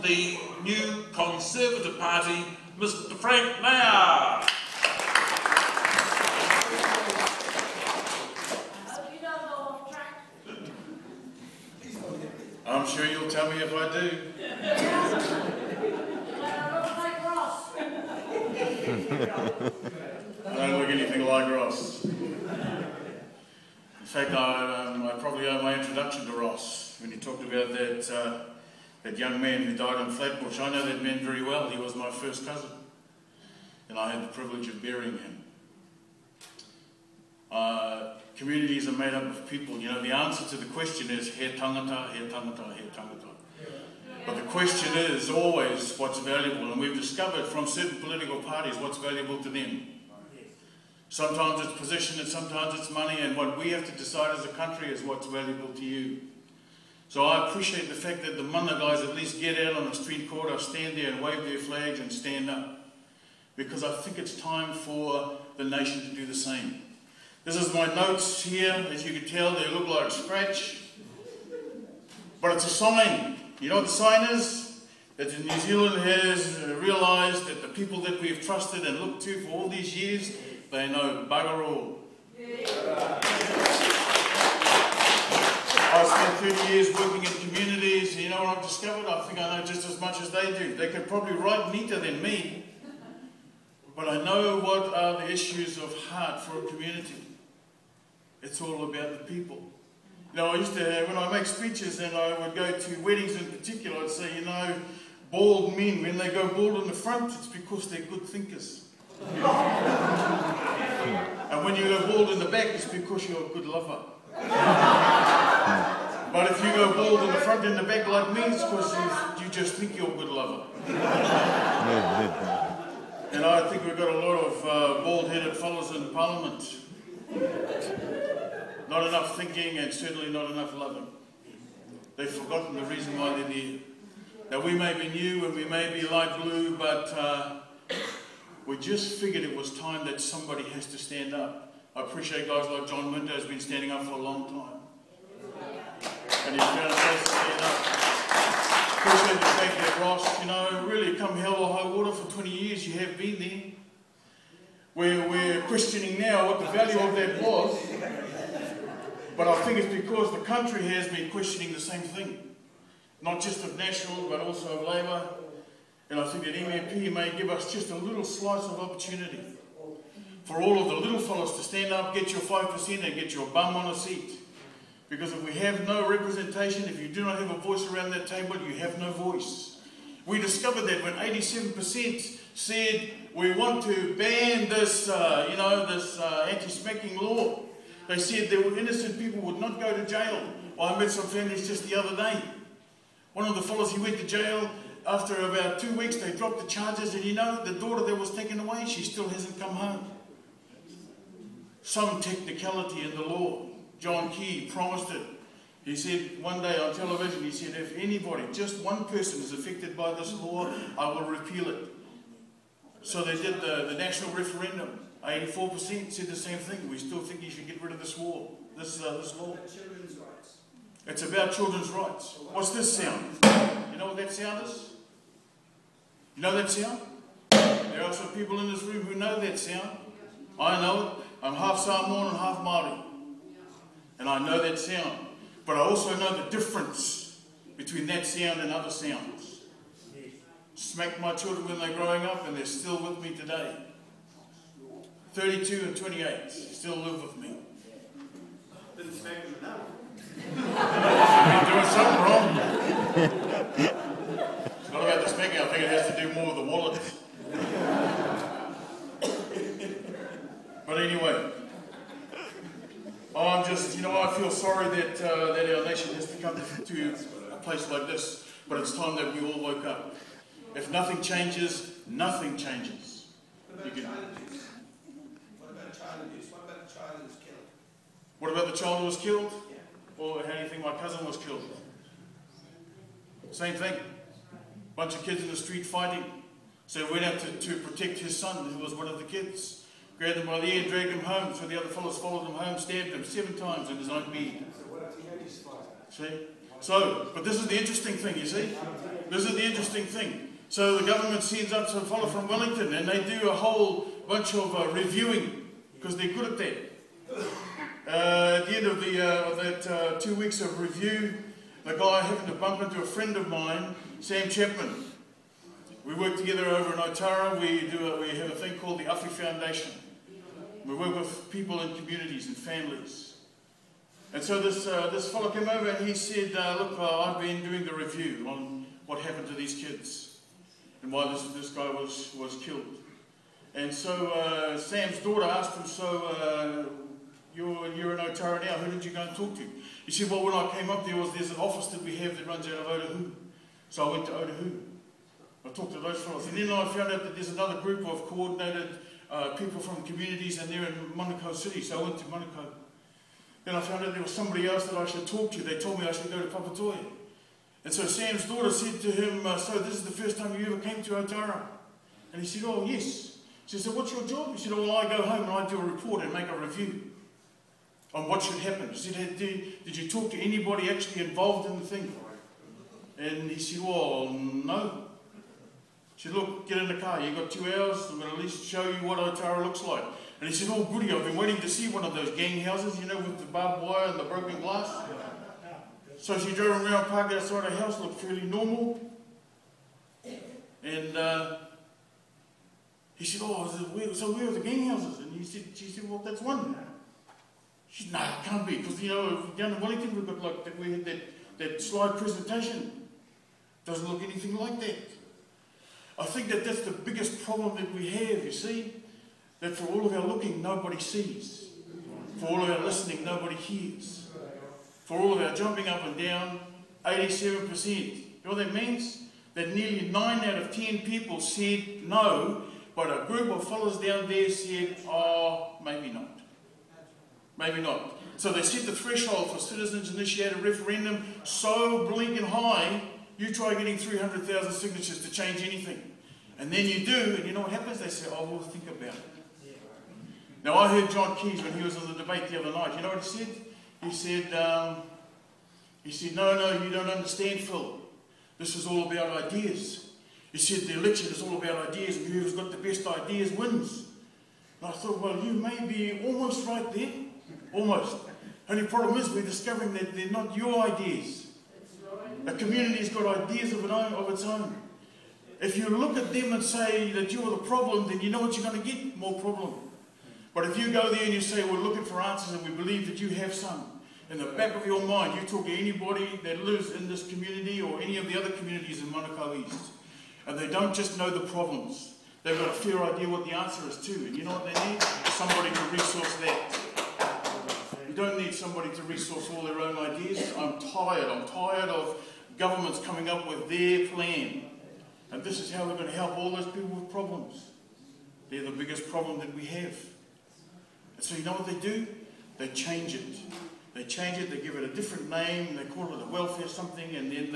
the new Conservative Party, Mr. Frank Naea. I'm sure you'll tell me if I do. I don't look anything like Ross. In fact, I probably owe my introduction to Ross when he talked about that young man who died in Flatbush. I know that man very well. He was my first cousin, and I had the privilege of burying him. Communities are made up of people. You know, the answer to the question is he tangata, he tangata, he tangata. But the question is always what's valuable, and we've discovered from certain political parties what's valuable to them. Sometimes it's position and sometimes it's money, and what we have to decide as a country is what's valuable to you. So I appreciate the fact that the Mana guys at least get out on the street corner, stand there and wave their flags and stand up. Because I think it's time for the nation to do the same. This is my notes here. As you can tell, they look like scratch. But it's a sign. You know what the sign is? That New Zealand has realised that the people that we've trusted and looked to for all these years, they know bugger all. I spent 30 years working in communities, and you know what I've discovered? I think I know just as much as they do. They could probably write neater than me, but I know what are the issues of heart for a community. It's all about the people. You know, I used to, when I make speeches and I would go to weddings in particular, I'd say, you know, bald men, when they go bald in the front, it's because they're good thinkers. And when you go bald in the back, it's because you're a good lover. But if you go bald in the front and the back like me, it's because you just think you're a good lover. And I think we've got a lot of bald-headed fellows in Parliament. Not enough thinking and certainly not enough loving. They've forgotten the reason why they're there. Now we may be new and we may be light blue, but we just figured it was time that somebody has to stand up. I appreciate guys like John Winter has been standing up for a long time. And he's found a place to stand up. Appreciate the fact that Ross, you know, really come hell or high water for 20 years, you have been there. We're questioning now what the value of that was. But I think it's because the country has been questioning the same thing. Not just of National, but also of Labour. And I think that MMP may give us just a little slice of opportunity for all of the little fellas to stand up, get your 5% and get your bum on a seat. Because if we have no representation, if you do not have a voice around that table, you have no voice. We discovered that when 87% said we want to ban this, this anti-smacking law. They said there were innocent people would not go to jail. I met some families just the other day. One of the fellows, he went to jail. After about 2 weeks, they dropped the charges, and you know, the daughter that was taken away, she still hasn't come home. Some technicality in the law. John Key promised it. He said one day on television, he said, if anybody, just one person is affected by this law, I will repeal it. So they did the national referendum. 84% said the same thing. We still think you should get rid of this law. This law. It's about children's rights. What's this sound? You know what that sound is? You know that sound? There are some people in this room who know that sound. I know it. I'm half Samoan and half Māori. And I know that sound. But I also know the difference between that sound and other sounds. Smacked my children when they're growing up, and they're still with me today. 32 and 28 still live with me. Didn't smack them enough. You're doing something wrong. It's not about the smacking, I think it has to do more with the wallet. But anyway, I'm just, I feel sorry that our nation has to come to a place like this, but it's time that we all woke up. If nothing changes, nothing changes. What about child abuse? What about child abuse? What about the child who was killed? What about the child who was killed? Yeah. Or how do you think my cousin was killed? Same thing. Bunch of kids in the street fighting. So we went out to protect his son, who was one of the kids. Grabbed him by the ear, dragged him home. So the other fellows followed him home, stabbed him 7 times in his own bed. So what a teenager's fight. See? So, but this is the interesting thing, you see. This is the interesting thing. So the government sends up some fellow from Wellington, and they do a whole bunch of reviewing, because they're good at that. At the end of that 2 weeks of review, the guy happened to bump into a friend of mine, Sam Chapman. We work together over in Otara. We have a thing called the Awhi Foundation. We work with people in communities and families. And so this fellow came over and he said, look, I've been doing the review on what happened to these kids and why this guy was killed. And so Sam's daughter asked him, so you're in Otara now, who did you go and talk to? He said, well, when I came up there's an office that we have that runs out of Otahuhu. So I went to Otahuhu. I talked to those fellows. And then I found out that there's another group of coordinated people from communities, and they're in Manukau City, so I went to Manukau. Then I found out there was somebody else that I should talk to. They told me I should go to Papatoia. And so Sam's daughter said to him, so this is the first time you ever came to Otara? And he said, oh, yes. She said, what's your job? He said, oh, well, I go home and I do a report and make a review on what should happen. She said, did you talk to anybody actually involved in the thing? And he said, well, no. She said, look, get in the car. You've got 2 hours. I'm going to at least show you what Otara looks like. And he said, oh, goody, I've been waiting to see one of those gang houses, you know, with the barbed wire and the broken glass. So she drove around, parked outside her house, looked fairly normal. And he said, oh, so where are the gang houses? And she said, well, that's one. She said, no, it can't be, because, you know, down in Wellington, we've got we had that slide presentation. Doesn't look anything like that. I think that's the biggest problem that we have, you see. That for all of our looking, nobody sees. For all of our listening, nobody hears. For all of our jumping up and down, 87%. You know what that means? That nearly 9 out of 10 people said no, but a group of fellows down there said, oh, maybe not. Maybe not. So they set the threshold for citizens-initiated referendum so blinking high, you try getting 300,000 signatures to change anything. And then you do, and you know what happens? They say, oh, we'll think about it. Now, I heard John Keys when he was on the debate the other night. You know what he said? He said, no, you don't understand, Phil. This is all about ideas. He said, the election is all about ideas, and whoever's got the best ideas wins. And I thought, well, you may be almost right there. Almost. Only problem is we're discovering that they're not your ideas. A community's got ideas of its own. If you look at them and say that you're the problem, then you know what you're going to get? More problem. But if you go there and you say, we're looking for answers and we believe that you have some, in the back of your mind, you talk to anybody that lives in this community or any of the other communities in Manukau East, and they don't just know the problems. They've got a fair idea what the answer is too. And you know what they need? Somebody to resource that. You don't need somebody to resource all their own ideas. I'm tired of governments coming up with their plan. And this is how we're going to help all those people with problems. They're the biggest problem that we have. And so you know what they do? They change it. They change it, they give it a different name, they call it a welfare something, and then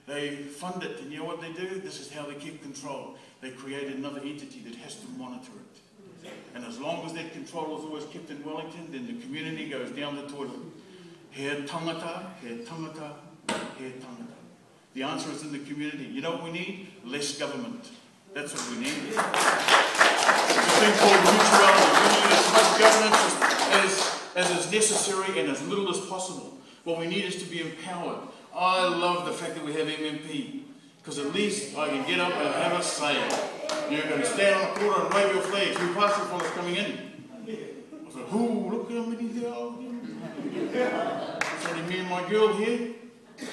they fund it. And you know what they do? This is how they keep control. They create another entity that has to monitor it. And as long as that control is always kept in Wellington, then the community goes down the toilet. He tangata, he tangata, he tangata. The answer is in the community. You know what we need? Less government. That's what we need. It's a thing called mutuality. We need as much government as is necessary and as little as possible. What we need is to be empowered. I love the fact that we have MMP, because at least I can get up and have a say. You're going to stand on a corner and wave your flags. Who passes from us coming in? I said, "Who? Look how many there are." It's only me and my girl here.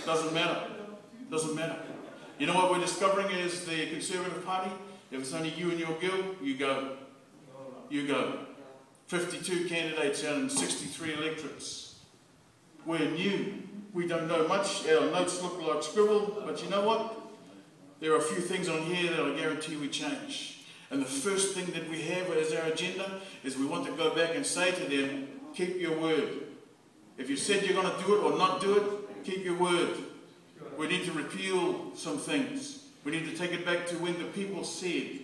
Doesn't matter. Doesn't matter. You know what we're discovering is the Conservative Party? If it's only you and your girl, you go. You go. 52 candidates out in 63 electorates. We're new. We don't know much. Our notes look like scribble, but you know what? There are a few things on here that I guarantee we change. And the first thing that we have as our agenda is we want to go back and say to them, keep your word. If you said you're going to do it or not do it, keep your word. We need to repeal some things. We need to take it back to when the people said,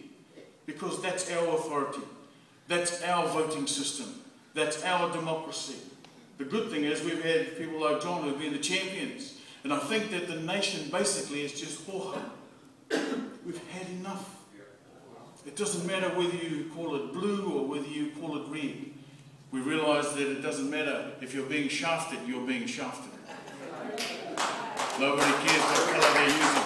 because that's our authority. That's our voting system. That's our democracy. The good thing is we've had people like John who've been the champions. And I think that the nation basically is just hoha. We've had enough. It doesn't matter whether you call it blue or whether you call it red. We realise that it doesn't matter if you're being shafted, you're being shafted. Nobody cares what colour they're using.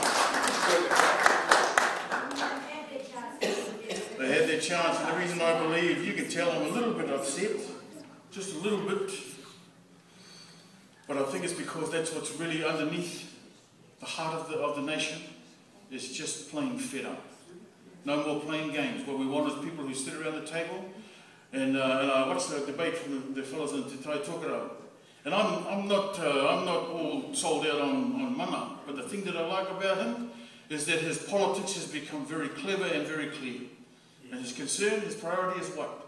They had their chance, and the reason I believe, you can tell I'm a little bit upset, just a little bit. But I think it's because that's what's really underneath the heart of the nation, is just plain fed up. No more playing games. What we want is people who sit around the table, and I watched the debate from the fellows in Te Tai Tokoro. And I'm not all sold out on mana, but the thing that I like about him is that his politics has become very clever and very clear. And his concern, his priority is what?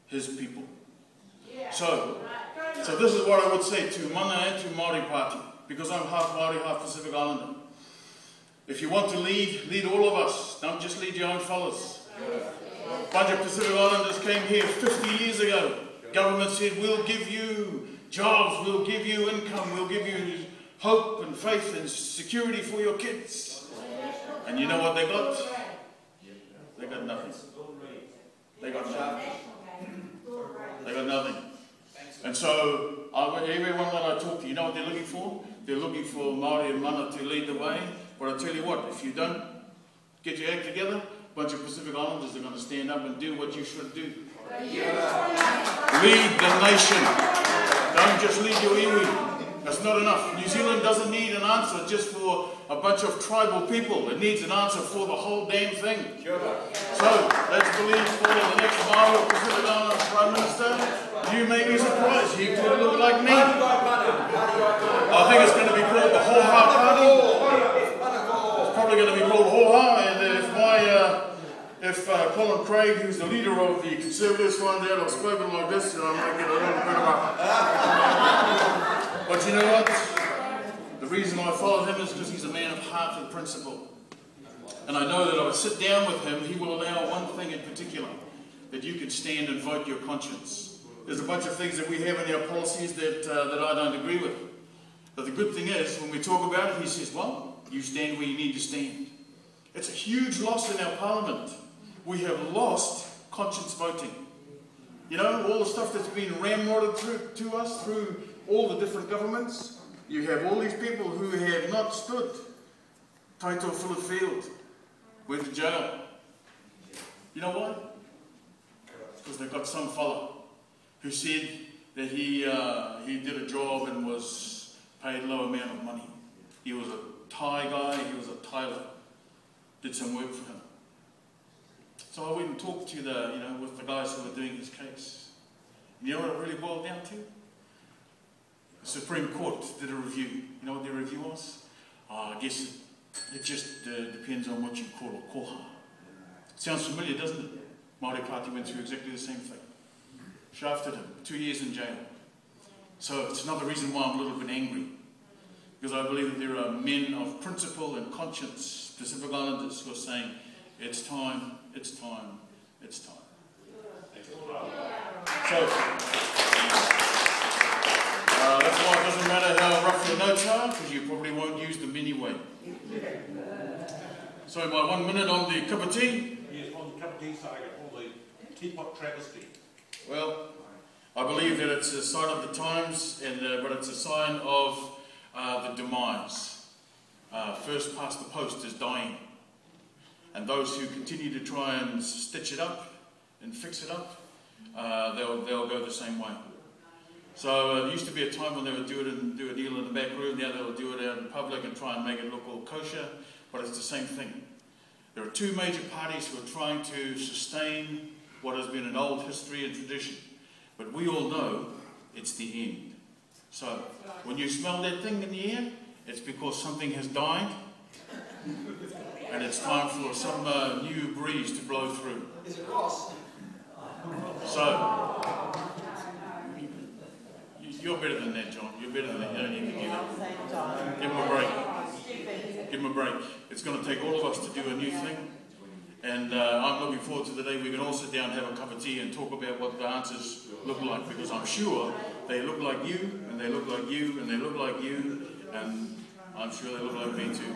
His people. So this is what I would say to mana and to Māori Party, because I'm half Māori, half Pacific Islander. If you want to lead all of us. Don't just lead your own fellas. A bunch of Pacific Islanders came here 50 years ago. Government said, we'll give you jobs, we'll give you income, we'll give you hope and faith and security for your kids. And you know what they got? They got nothing. They got nothing. They got nothing. And so, everyone that I talk to, you know what they're looking for? They're looking for Māori and mana to lead the way. But I tell you what, if you don't get your act together, a bunch of Pacific Islanders are going to stand up and do what you should do. Lead the nation. Don't just lead your iwi. That's not enough. New Zealand doesn't need an answer just for a bunch of tribal people. It needs an answer for the whole damn thing. So, let's believe for the next Māori or Pacific Island Prime Minister. You may be surprised. He could look like me. I think it's going to be called the Hoha Party. It's probably going to be called Hoha, and if Colin Craig, who's the leader of the Conservatives, find out I've spoken like this, I might get a little bit of a... But you know what? The reason I followed him is because he's a man of heart and principle. And I know that if I sit down with him, he will allow one thing in particular, that you can stand and vote your conscience. There's a bunch of things that we have in our policies that I don't agree with. But the good thing is, when we talk about it, he says, well, you stand where you need to stand. It's a huge loss in our parliament. We have lost conscience voting. You know, all the stuff that's been ramrodded through to us through all the different governments. You have all these people who have not stood. Taito Philip Field went to jail. You know why? Because they got some fella who said that he did a job and was paid low amount of money. He was a Thai guy, he was a Tyler. Did some work for him. So I went and talked to with the guys who were doing his case. And you know what it really boiled down to? The Supreme Court did a review. You know what their review was? I guess it just depends on what you call a koha. Sounds familiar, doesn't it? Māori Party went through exactly the same thing. Shafted him, 2 years in jail. So it's another reason why I'm a little bit angry. Because I believe that there are men of principle and conscience, Pacific Islanders, who are saying, it's time, it's time, it's time. So, that's why it doesn't matter how rough your notes are, because you probably won't use them anyway. So my 1 minute on the cup of tea? Yes, on the cup of tea saga, on the teapot travesty. Well, I believe that it's a sign of the times, but it's a sign of the demise. First past the post is dying. And those who continue to try and stitch it up and fix it up, they'll go the same way. So it used to be a time when they would do it and do a deal in the back room. Now they'll do it out in public and try and make it look all kosher. But it's the same thing. There are two major parties who are trying to sustain what has been an old history and tradition. But we all know it's the end. So when you smell that thing in the air, it's because something has died. And it's time for some new breeze to blow through. Is it Ross? So, you're better than that, John. You're better than that. You don't need to give him a break. Give him a break. It's going to take all of us to do a new thing. And I'm looking forward to the day we can all sit down, have a cup of tea and talk about what the answers look like. Because I'm sure they look like you, and they look like you, and they look like you. And I'm sure they look like me too.